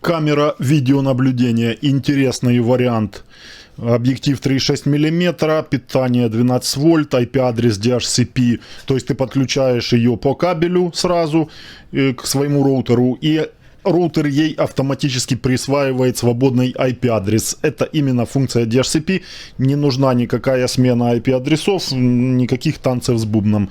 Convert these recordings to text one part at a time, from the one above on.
Камера видеонаблюдения. Интересный вариант. Объектив 3,6 мм, питание 12 вольт, IP-адрес DHCP. То есть ты подключаешь ее по кабелю сразу к своему роутеру, и роутер ей автоматически присваивает свободный IP-адрес. Это именно функция DHCP. Не нужна никакая смена IP-адресов, никаких танцев с бубном.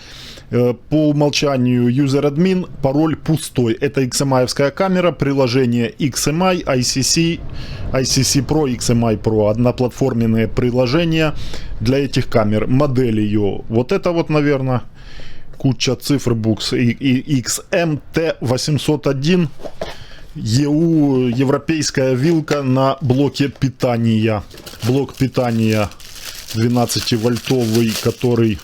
По умолчанию user-admin, пароль пустой. Это XMI-евская камера, приложение XMI, ICC Pro, XMI Pro. Одноплатформенные приложения для этих камер. Модель ее, вот это вот, наверное, куча цифр, букс. XMT801. EU, европейская вилка на блоке питания. Блок питания 12-вольтовый, который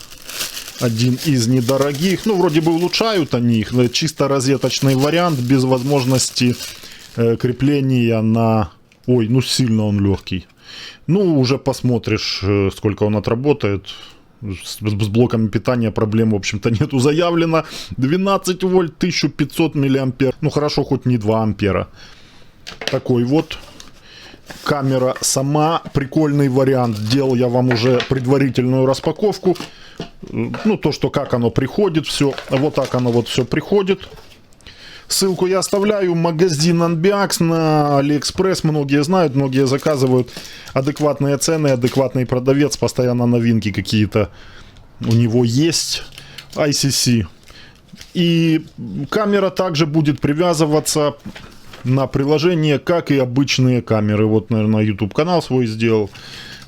один из недорогих. Ну, вроде бы улучшают они их. Чисто розеточный вариант, без возможности крепления на... Ой, ну сильно он легкий. Ну, уже посмотришь, сколько он отработает. С блоками питания проблем, в общем-то, нету. Заявлено 12 вольт, 1500 миллиампер. Ну, хорошо, хоть не 2 ампера. Такой вот. Камера сама. Прикольный вариант. Делал я вам уже предварительную распаковку. Ну, то, что как оно приходит, все. Вот так оно вот все приходит. Ссылку я оставляю. Магазин Unbiax на AliExpress. Многие знают, многие заказывают. Адекватные цены, адекватный продавец. Постоянно новинки какие-то у него есть. ICC. И камера также будет привязываться на приложение, как и обычные камеры. Вот, наверное, YouTube канал свой сделал.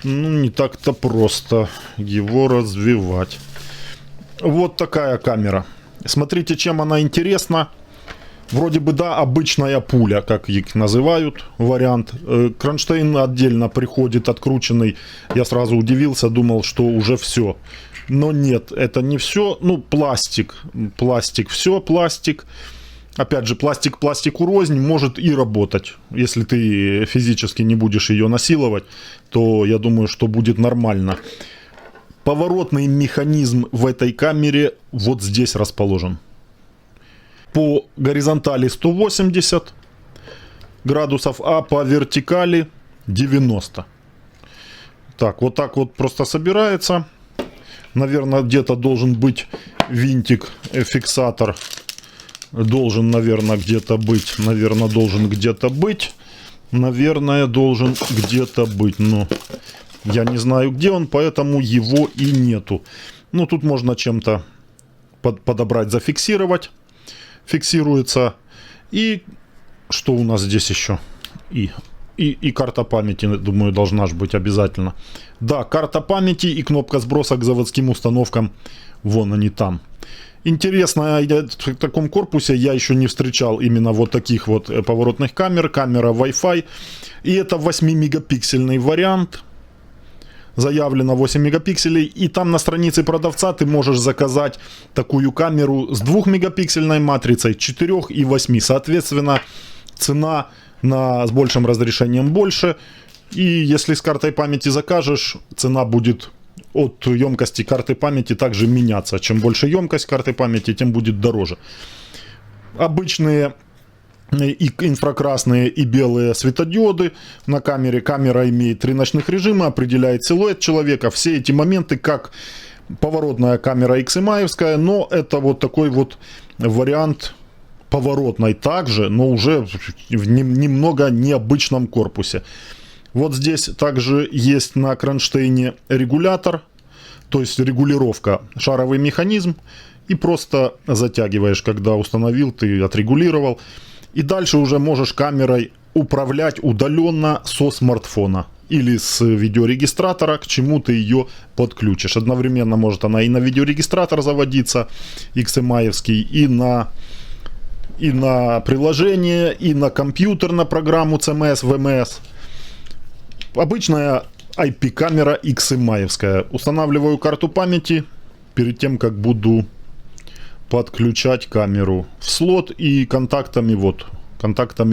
Ну, не так-то просто его развивать. Вот такая камера. Смотрите, чем она интересна. Вроде бы, да, обычная пуля, как их называют, вариант. Кронштейн отдельно приходит открученный. Я сразу удивился, думал, что уже все. Но нет, это не все. Ну, пластик. Пластик, все пластик. Опять же, пластик пластику рознь, может и работать. Если ты физически не будешь ее насиловать, то я думаю, что будет нормально. Поворотный механизм в этой камере вот здесь расположен. По горизонтали 180 градусов, а по вертикали 90. Так вот просто собирается. Наверное, где-то должен быть винтик, фиксатор. Должен, наверное, где-то быть. Наверное, должен где-то быть. Но я не знаю, где он, поэтому его и нету. Ну, тут можно чем-то подобрать, зафиксировать. Фиксируется. И что у нас здесь еще? И карта памяти, думаю, должна же быть обязательно. Да, карта памяти и кнопка сброса к заводским установкам. Вон они там. Интересно, в таком корпусе я еще не встречал именно вот таких вот поворотных камер. Камера Wi-Fi. И это 8-мегапиксельный вариант. Заявлено 8 мегапикселей. И там на странице продавца ты можешь заказать такую камеру с 2-мегапиксельной матрицей, 4 и 8. Соответственно, цена с большим разрешением больше. И если с картой памяти закажешь, цена будет от емкости карты памяти также меняться. Чем больше емкость карты памяти, тем будет дороже. Обычные и инфракрасные и белые светодиоды на камере. Камера имеет 3 ночных режима, определяет силуэт человека. Все эти моменты, как поворотная камера XMI-евская, но это вот такой вот вариант поворотной также, но уже в немного необычном корпусе. Вот здесь также есть на кронштейне регулятор, то есть регулировка, шаровый механизм, и просто затягиваешь, когда установил, ты отрегулировал. И дальше уже можешь камерой управлять удаленно со смартфона или с видеорегистратора, к чему ты ее подключишь. Одновременно может она и на видеорегистратор заводиться, XMI-евский, и на приложение, и на компьютер, на программу CMS, VMS. Обычная IP-камера XMI-евская. Устанавливаю карту памяти перед тем, как буду подключать камеру в слот и контактами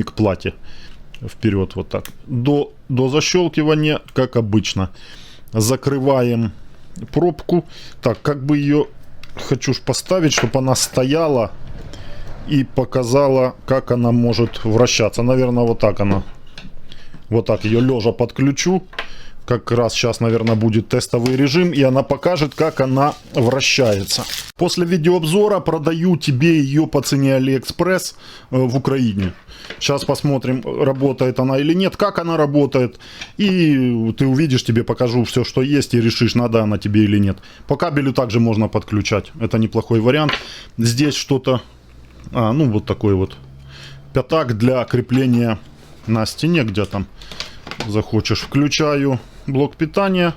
к плате вперед вот так до защелкивания, как обычно. Закрываем пробку. Так, как бы ее хочу поставить, чтобы она стояла и показала, как она может вращаться. Наверное, вот так она. Вот так ее лежа подключу. Как раз сейчас, наверное, будет тестовый режим, и она покажет, как она вращается. После видеообзора продаю тебе ее по цене Алиэкспресс в Украине. Сейчас посмотрим, работает она или нет, как она работает. И ты увидишь, тебе покажу все, что есть, и решишь, надо она тебе или нет. По кабелю также можно подключать. Это неплохой вариант. Здесь что-то... ну вот такой вот пятак для крепления на стене, где там захочешь. Включаю блок питания.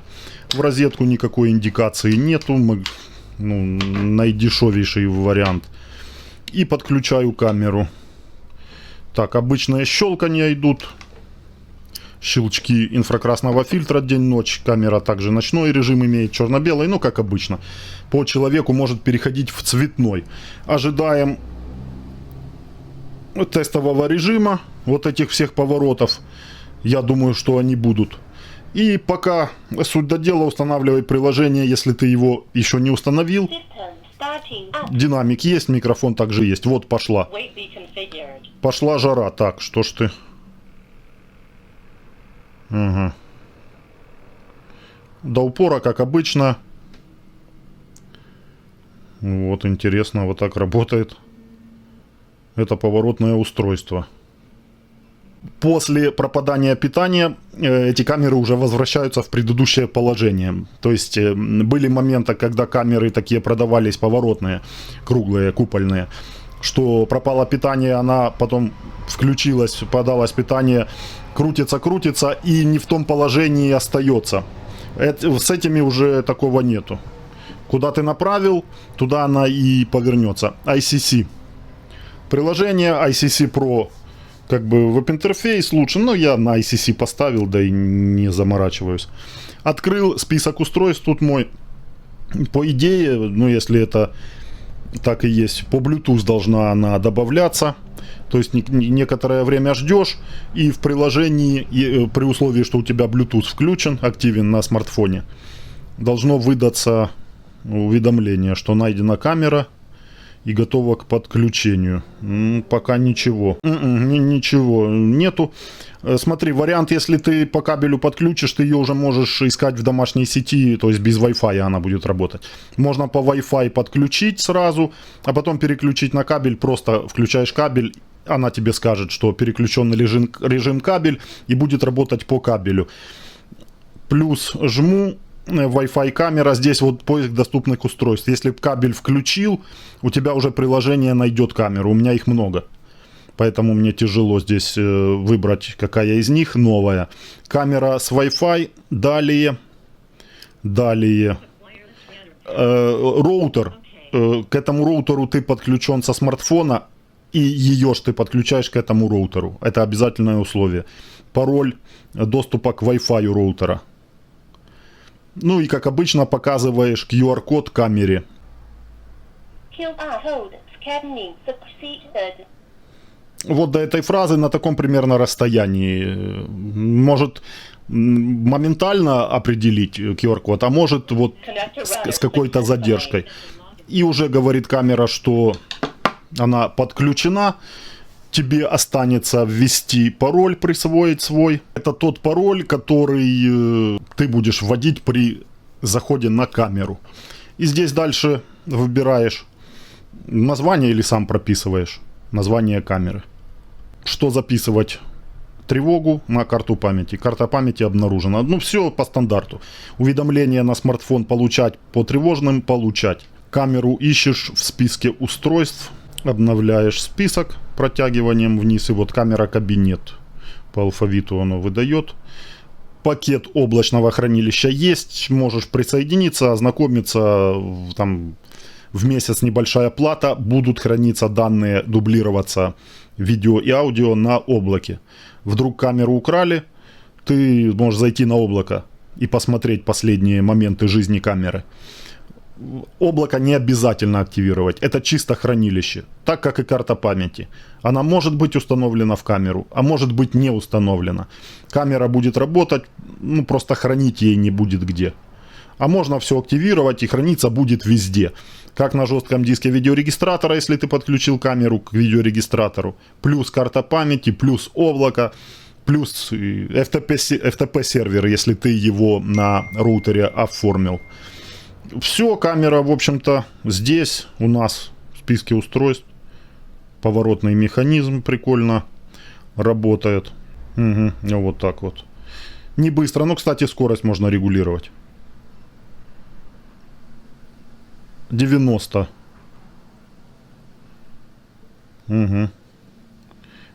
В розетку никакой индикации нету. Наидешевейший вариант. И подключаю камеру. Так, обычные щелкания идут. Щелчки инфракрасного фильтра день-ночь. Камера также ночной режим имеет, черно-белый, ну как обычно. По человеку может переходить в цветной. Ожидаем тестового режима. Вот этих всех поворотов. Я думаю, что они будут. И пока суть до дела, устанавливай приложение, если ты его еще не установил. Динамик есть, микрофон также есть. Вот пошла. Пошла жара. Так, что ж ты? Ага. До упора, как обычно. Вот, интересно, вот так работает. Это поворотное устройство. После пропадания питания эти камеры уже возвращаются в предыдущее положение. То есть были моменты, когда камеры такие продавались поворотные, круглые, купольные, что пропало питание, она потом включилась, подалось питание, крутится и не в том положении остается. С этими уже такого нету. Куда ты направил, туда она и повернется. ICC. Приложение ICC Pro. Как бы веб-интерфейс лучше, но я на ICC поставил, да и не заморачиваюсь. Открыл список устройств тут мой. По идее, ну если это так и есть, по Bluetooth должна она добавляться. То есть некоторое время ждешь, и в приложении, при условии, что у тебя Bluetooth включен, активен на смартфоне, должно выдаться уведомление, что найдена камера и готова к подключению. Пока ничего. Ничего нету. Смотри, вариант, если ты по кабелю подключишь, ты ее уже можешь искать в домашней сети, то есть без Wi-Fi она будет работать. Можно по Wi-Fi подключить сразу, а потом переключить на кабель. Просто включаешь кабель, она тебе скажет, что переключенный режим кабель, и будет работать по кабелю. Плюс жму. Wi-Fi камера, здесь вот поиск доступных устройств. Если кабель включил, у тебя уже приложение найдет камеру. У меня их много, поэтому мне тяжело здесь выбрать, какая из них новая. Камера с Wi-Fi. Далее роутер. К этому роутеру ты подключен со смартфона, и ее ж ты подключаешь к этому роутеру. Это обязательное условие. Пароль доступа к Wi-Fi роутера. Ну и как обычно показываешь QR-код камере. Вот до этой фразы на таком примерно расстоянии. Может моментально определить QR-код, а может вот с какой-то задержкой. И уже говорит камера, что она подключена. Тебе останется ввести пароль, присвоить свой. Это тот пароль, который ты будешь вводить при заходе на камеру. И здесь дальше выбираешь название или сам прописываешь название камеры. Что записывать? Тревогу на карту памяти. Карта памяти обнаружена. Ну все по стандарту. Уведомления на смартфон получать, по тревожным получать. Камеру ищешь в списке устройств. Обновляешь список протягиванием вниз, и вот камера кабинет. По алфавиту оно выдает. Пакет облачного хранилища есть. Можешь присоединиться, ознакомиться. Там в месяц небольшая плата. Будут храниться данные, дублироваться видео и аудио на облаке. Вдруг камеру украли, ты можешь зайти на облако и посмотреть последние моменты жизни камеры. Облако не обязательно активировать. Это чисто хранилище. Так как и карта памяти. Она может быть установлена в камеру, а может быть не установлена. Камера будет работать, ну просто хранить ей не будет где. А можно все активировать и храниться будет везде. Как на жестком диске видеорегистратора, если ты подключил камеру к видеорегистратору. Плюс карта памяти, плюс облако, плюс FTP сервер, если ты его на роутере оформил. Все, камера, в общем-то, здесь у нас в списке устройств. Поворотный механизм прикольно работает. Угу, вот так вот. Не быстро, но, кстати, скорость можно регулировать. 90. Угу.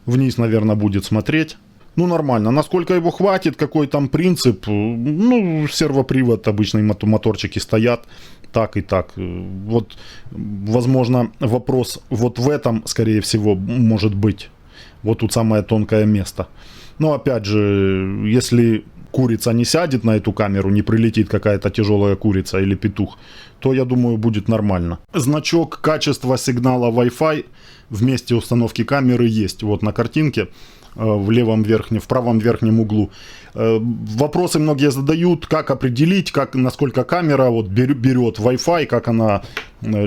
Вниз, наверное, будет смотреть. Ну, нормально. Насколько его хватит, какой там принцип? Ну, сервопривод, обычные моторчики стоят. Так и так. Вот, возможно, вопрос вот в этом, скорее всего, может быть. Вот тут самое тонкое место. Но, опять же, если курица не сядет на эту камеру, не прилетит какая-то тяжелая курица или петух, то, я думаю, будет нормально. Значок качества сигнала Wi-Fi в месте установки камеры есть. Вот на картинке в правом верхнем углу. Вопросы многие задают, как определить, насколько камера вот берет Wi-Fi, как она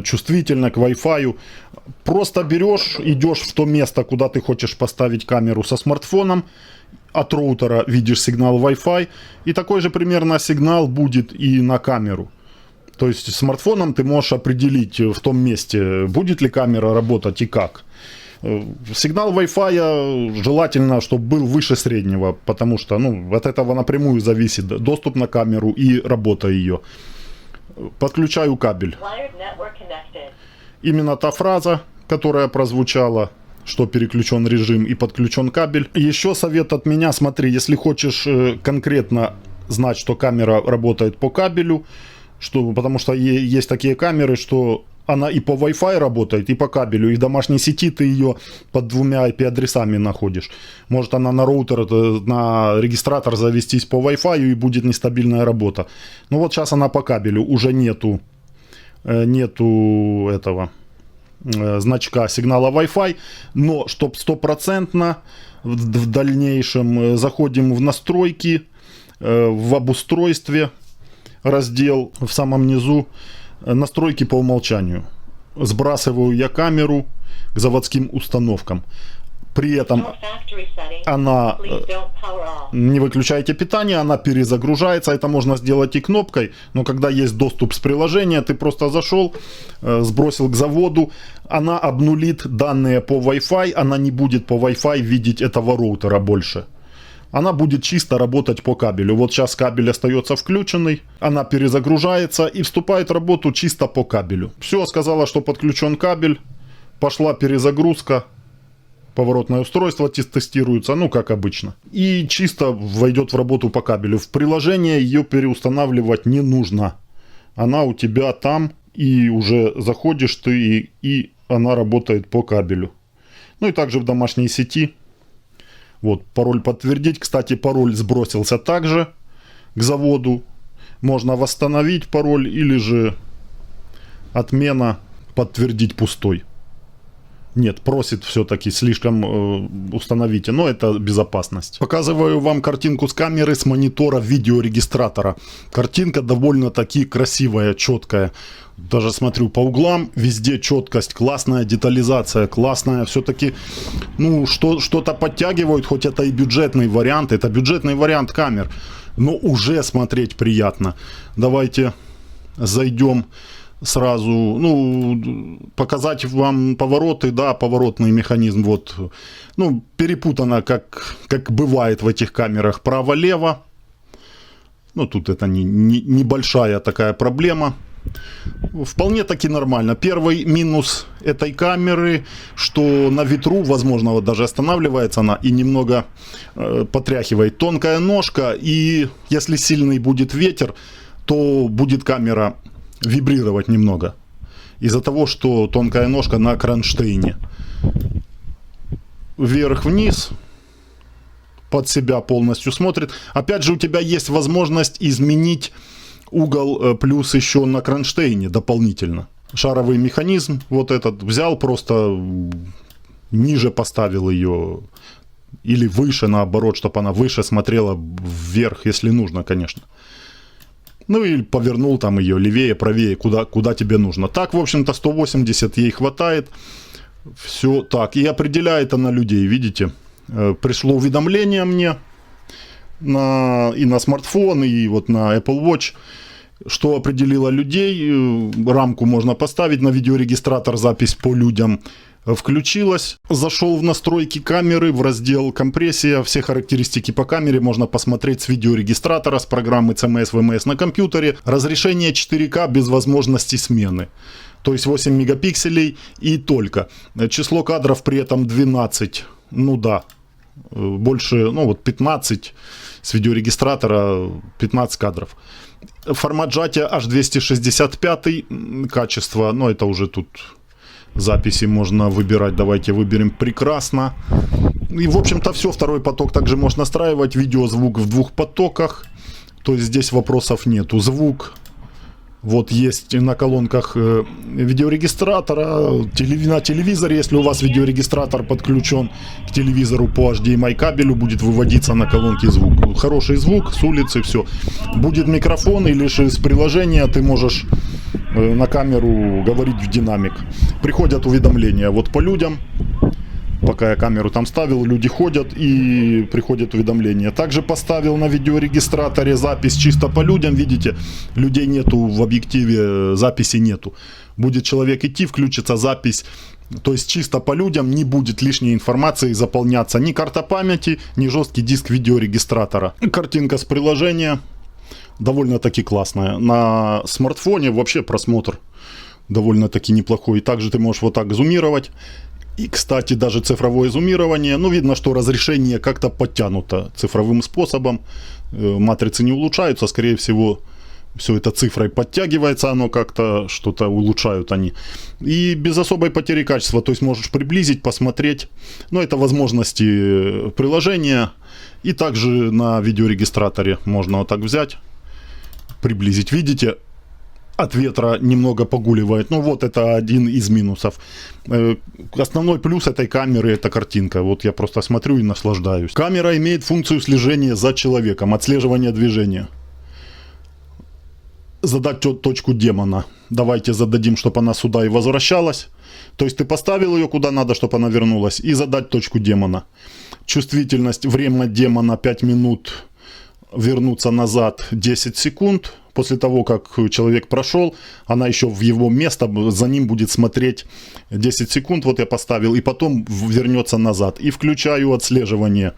чувствительна к Wi-Fi. Просто берешь, идешь в то место, куда ты хочешь поставить камеру со смартфоном, от роутера видишь сигнал Wi-Fi, и такой же примерно сигнал будет и на камеру. То есть смартфоном ты можешь определить в том месте, будет ли камера работать и как. Сигнал Wi-Fi желательно, чтобы был выше среднего, потому что от этого напрямую зависит доступ на камеру и работа ее. Подключаю кабель. Именно та фраза, которая прозвучала, что переключен режим и подключен кабель. Еще совет от меня, смотри, если хочешь конкретно знать, что камера работает по кабелю, потому что есть такие камеры, что она и по Wi-Fi работает, и по кабелю, и в домашней сети ты ее под 2 IP-адресами находишь. Может она на роутер, на регистратор завестись по Wi-Fi, и будет нестабильная работа. Ну вот сейчас она по кабелю, уже нету этого значка сигнала Wi-Fi, но чтоб стопроцентно в дальнейшем заходим в настройки, в обустройстве, раздел в самом низу, настройки по умолчанию. Сбрасываю я камеру к заводским установкам. При этом она, не выключайте питание, она перезагружается. Это можно сделать и кнопкой, но когда есть доступ с приложения, ты просто зашел, сбросил к заводу, она обнулит данные по Wi-Fi, она не будет по Wi-Fi видеть этого роутера больше. Она будет чисто работать по кабелю. Вот сейчас кабель остается включенный, она перезагружается и вступает в работу чисто по кабелю. Все, сказала, что подключен кабель, пошла перезагрузка, поворотное устройство тестируется, как обычно. И чисто войдет в работу по кабелю. В приложение ее переустанавливать не нужно. Она у тебя там, и уже заходишь ты, и она работает по кабелю. Ну и также в домашней сети. Вот, пароль подтвердить. Кстати, пароль сбросился также к заводу. Можно восстановить пароль или же отмена, подтвердить пустой. Нет, просит все-таки, слишком установите, но это безопасность. Показываю вам картинку с камеры с монитора видеорегистратора. Картинка довольно-таки красивая, четкая. Даже смотрю по углам, везде четкость, классная детализация, классная. Все-таки, что-то подтягивают, хоть это и бюджетный вариант. Это бюджетный вариант камер, но уже смотреть приятно. Давайте зайдем сразу, показать вам повороты, да, поворотный механизм, вот, перепутано, как бывает в этих камерах, право-лево, тут это небольшая такая проблема, вполне таки нормально. Первый минус этой камеры, что на ветру, возможно, вот даже останавливается она и немного потряхивает, тонкая ножка, и если сильный будет ветер, то будет камера вибрировать немного из-за того, что тонкая ножка на кронштейне. Вверх-вниз под себя полностью смотрит. Опять же, у тебя есть возможность изменить угол плюс еще на кронштейне дополнительно. Шаровый механизм вот этот взял, просто ниже поставил ее или выше, наоборот, чтобы она выше смотрела вверх, если нужно, конечно. Ну и повернул там ее левее, правее, куда тебе нужно. Так, в общем-то, 180 ей хватает. Все так. И определяет она людей, видите. Пришло уведомление мне и на смартфон, и вот на Apple Watch, что определило людей. Рамку можно поставить, на видеорегистратор запись по людям включилась. Зашел в настройки камеры, в раздел компрессия. Все характеристики по камере можно посмотреть с видеорегистратора, с программы CMS, VMS на компьютере. Разрешение 4К без возможности смены. То есть 8 мегапикселей и только. Число кадров при этом 12. Ну да, больше, ну вот 15 с видеорегистратора, 15 кадров. Формат сжатия H265, качество, но это уже тут записи можно выбирать. Давайте выберем прекрасно. И в общем-то все, второй поток также можно настраивать. Видео, звук в 2 потоках. То есть здесь вопросов нету. Звук. Вот есть на колонках видеорегистратора, на телевизоре, если у вас видеорегистратор подключен к телевизору по HDMI кабелю, будет выводиться на колонке звук. Хороший звук с улицы, все. Будет микрофон или же с приложения ты можешь на камеру говорить в динамик. Приходят уведомления вот по людям. Пока я камеру там ставил, люди ходят и приходят уведомления. Также поставил на видеорегистраторе запись чисто по людям. Видите, людей нету в объективе, записи нету. Будет человек идти, включится запись. То есть чисто по людям, не будет лишней информации заполняться ни карта памяти, ни жесткий диск видеорегистратора. Картинка с приложения довольно-таки классная. На смартфоне вообще просмотр довольно-таки неплохой. И также ты можешь вот так зумировать. И, кстати, даже цифровое зумирование, ну, видно, что разрешение как-то подтянуто цифровым способом. Матрицы не улучшаются, скорее всего, все это цифрой подтягивается, оно как-то что-то улучшают они. И без особой потери качества, то есть можешь приблизить, посмотреть. Но это возможности приложения. И также на видеорегистраторе можно вот так взять, приблизить. Видите? От ветра немного погуливает. Ну вот это один из минусов. Основной плюс этой камеры — это картинка. Вот я просто смотрю и наслаждаюсь. Камера имеет функцию слежения за человеком, отслеживания движения. Задать точку демона. Давайте зададим, чтобы она сюда и возвращалась. То есть ты поставил ее куда надо, чтобы она вернулась. И задать точку демона. Чувствительность, время демона 5 минут. Вернуться назад 10 секунд. После того, как человек прошел, она еще в его место, за ним будет смотреть 10 секунд. Вот я поставил. И потом вернется назад. И включаю отслеживание.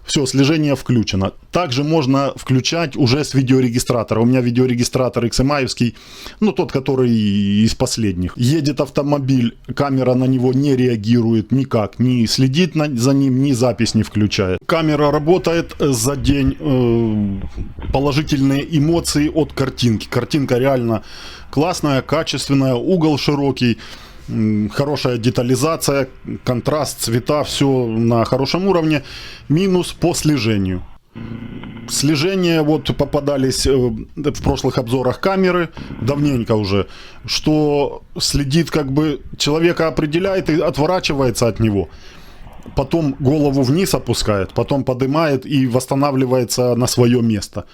Все, слежение включено. Также можно включать уже с видеорегистратора. У меня видеорегистратор XMI-евский, ну тот, который из последних. Едет автомобиль, камера на него не реагирует никак, не следит за ним, ни запись не включает. Камера работает за день. Положительные эмоции от картинки. Картинка реально классная, качественная, угол широкий. Хорошая детализация, контраст, цвета, все на хорошем уровне. Минус по слежению. Слежение, вот попадались в прошлых обзорах камеры, давненько уже, что следит, как бы человека определяет и отворачивается от него. Потом голову вниз опускает, потом поднимает и восстанавливается на свое место.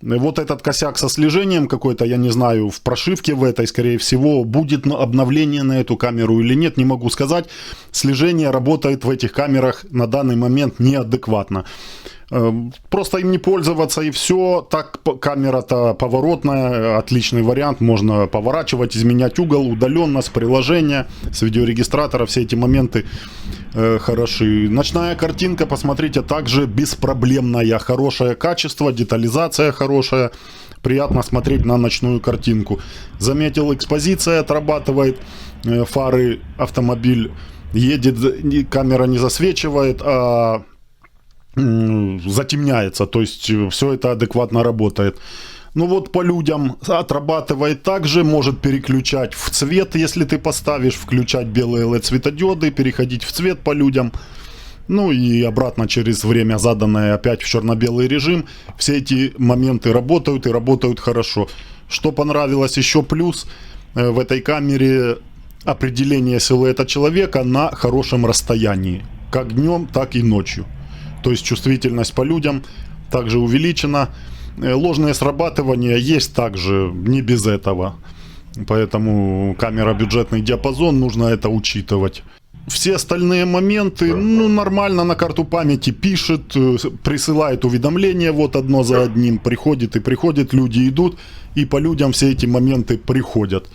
Вот этот косяк со слежением какой-то, я не знаю, в прошивке в этой, скорее всего, будет обновление на эту камеру или нет, не могу сказать. Слежение работает в этих камерах на данный момент неадекватно. Просто им не пользоваться и все. Так камера-то поворотная, отличный вариант. Можно поворачивать, изменять угол удаленно с приложения, с видеорегистратора. Все эти моменты хороши. Ночная картинка, посмотрите, также беспроблемная. Хорошее качество, детализация хорошая. Приятно смотреть на ночную картинку. Заметил, экспозиция отрабатывает. Фары, автомобиль едет, камера не засвечивает, а затемняется, то есть все это адекватно работает. Ну вот по людям отрабатывает также, может переключать в цвет, если ты поставишь, включать белые LED светодиоды, переходить в цвет по людям. Ну и обратно через время заданное опять в черно-белый режим. Все эти моменты работают и работают хорошо. Что понравилось еще плюс в этой камере: определение силуэта человека на хорошем расстоянии, как днем, так и ночью. То есть чувствительность по людям также увеличена. ложные срабатывания есть также, не без этого. Поэтому камера бюджетный диапазон, нужно это учитывать. Все остальные моменты, ну, нормально на карту памяти пишет, присылает уведомления вот одно за одним, приходит и приходит, люди идут, и по людям все эти моменты приходят.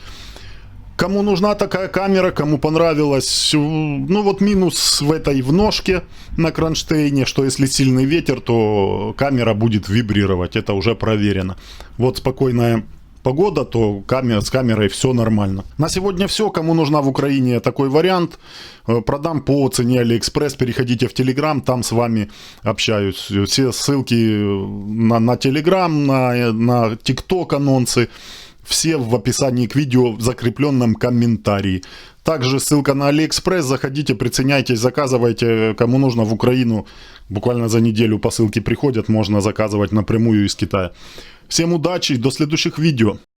Кому нужна такая камера, кому понравилось, ну вот минус в этой в ножке на кронштейне, что если сильный ветер, то камера будет вибрировать, это уже проверено. Вот спокойная погода, то с камерой все нормально. На сегодня все. Кому нужна в Украине такой вариант, продам по цене Алиэкспресс. Переходите в Telegram, там с вами общаюсь. Все ссылки на Telegram, на TikTok анонсы, все в описании к видео в закрепленном комментарии. Также ссылка на Алиэкспресс. Заходите, приценяйтесь, заказывайте. Кому нужно в Украину, буквально за неделю посылки приходят, можно заказывать напрямую из Китая. Всем удачи, до следующих видео.